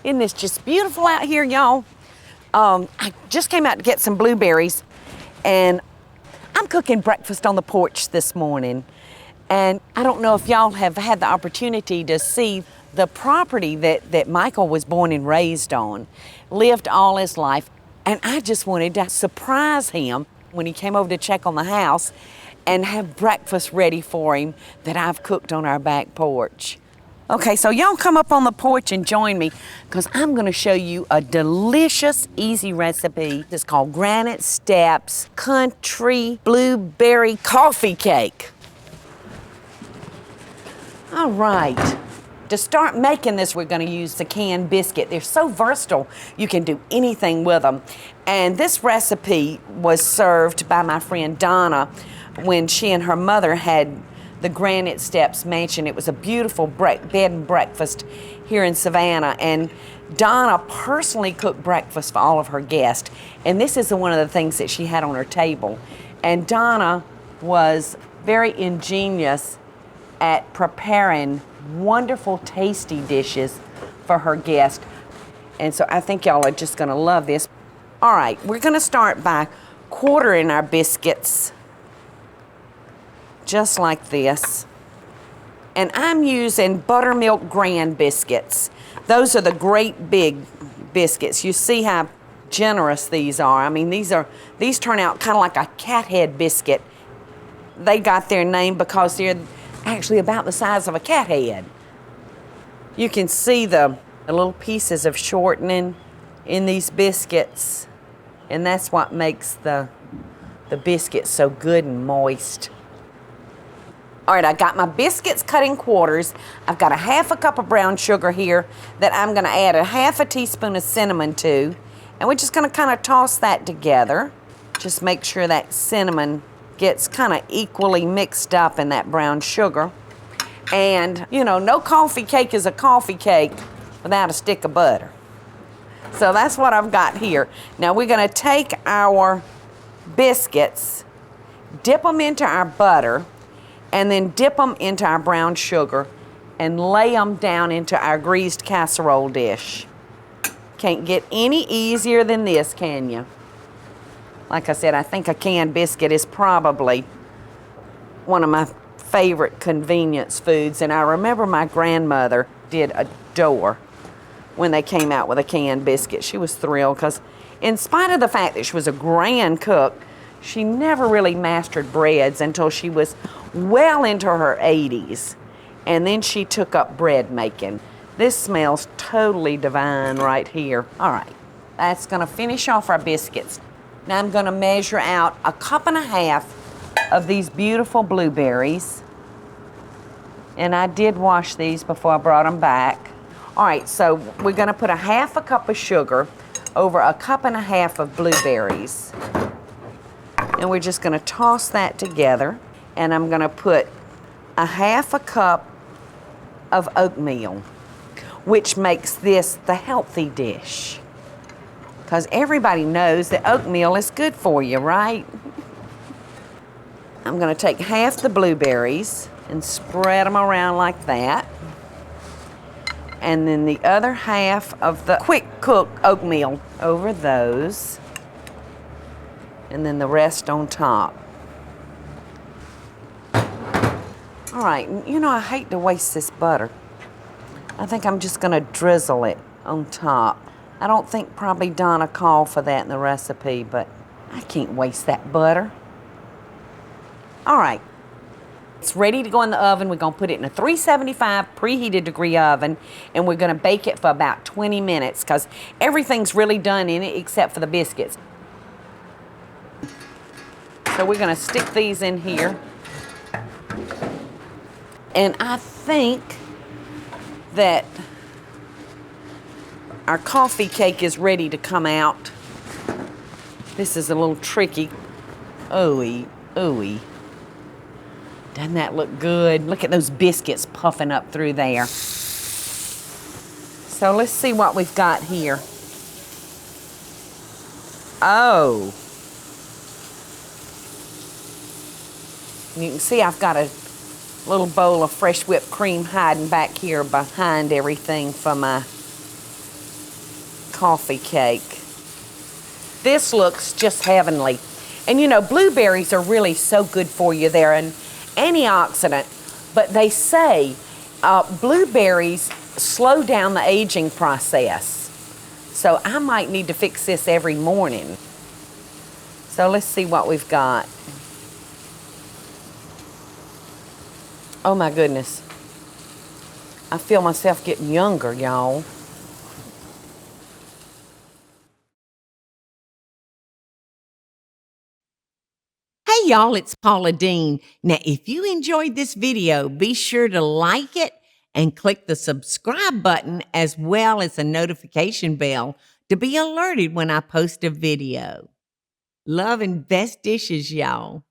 Isn't this just beautiful out here, y'all? I just came out to get some blueberries, and I'm cooking breakfast on the porch this morning. And I don't know if y'all have had the opportunity to see the property that Michael was born and raised on, lived all his life. And I just wanted to surprise him when he came over to check on the house and have breakfast ready for him that I've cooked on our back porch. Okay, so y'all come up on the porch and join me, because I'm gonna show you a delicious, easy recipe. It's called Granite Steps Country Blueberry Coffee Cake. All right, to start making this, we're gonna use the canned biscuit. They're so versatile, you can do anything with them. And this recipe was served by my friend Donna when she and her mother had the Granite Steps mansion. It was a beautiful bed and breakfast here in Savannah, and Donna personally cooked breakfast for all of her guests, and this is one of the things that she had on her table. And Donna was very ingenious at preparing wonderful, tasty dishes for her guests, and so I think y'all are just gonna love this. All right, we're gonna start by quartering our biscuits just like this. And I'm using buttermilk grand biscuits. Those are the great big biscuits. You see how generous these are. I mean, these turn out kind of like a cat head biscuit. They got their name because they're actually about the size of a cat head. You can see the little pieces of shortening in these biscuits, and that's what makes the biscuit so good and moist. All right, I got my biscuits cut in quarters. I've got a half a cup of brown sugar here that I'm gonna add a half a teaspoon of cinnamon to, and we're just gonna kind of toss that together. Just make sure that cinnamon gets kind of equally mixed up in that brown sugar. And, you know, no coffee cake is a coffee cake without a stick of butter. So that's what I've got here. Now we're gonna take our biscuits, dip them into our butter, and then dip them into our brown sugar and lay them down into our greased casserole dish. Can't get any easier than this, can you? Like I said, I think a canned biscuit is probably one of my favorite convenience foods, and I remember my grandmother did adore when they came out with a canned biscuit. She was thrilled because in spite of the fact that she was a grand cook, she never really mastered breads until she was well into her 80s. And then she took up bread making. This smells totally divine right here. All right, that's gonna finish off our biscuits. Now I'm gonna measure out a cup and a half of these beautiful blueberries. And I did wash these before I brought them back. All right, so we're gonna put a half a cup of sugar over a cup and a half of blueberries. And we're just gonna toss that together. And I'm gonna put a half a cup of oatmeal, which makes this the healthy dish. Because everybody knows that oatmeal is good for you, right? I'm gonna take half the blueberries and spread them around like that. And then the other half of the quick cook oatmeal over those. And then the rest on top. All right, you know, I hate to waste this butter. I think I'm just gonna drizzle it on top. I don't think probably Donna called for that in the recipe, but I can't waste that butter. All right, it's ready to go in the oven. We're gonna put it in a 375 preheated degree oven, and we're gonna bake it for about 20 minutes because everything's really done in it except for the biscuits. So we're gonna stick these in here. And I think that our coffee cake is ready to come out. This is a little tricky. Ooey, ooey. Doesn't that look good? Look at those biscuits puffing up through there. So let's see what we've got here. Oh. You can see I've got a little bowl of fresh whipped cream hiding back here behind everything for my Coffee Cake. This looks just heavenly. And you know, blueberries are really so good for you. They're an antioxidant, but they say blueberries slow down the aging process. So I might need to fix this every morning. So let's see what we've got. Oh my goodness. I feel myself getting younger, y'all. Hey y'all, it's Paula Deen. Now, if you enjoyed this video, be sure to like it and click the subscribe button as well as the notification bell to be alerted when I post a video. Love and best dishes, y'all.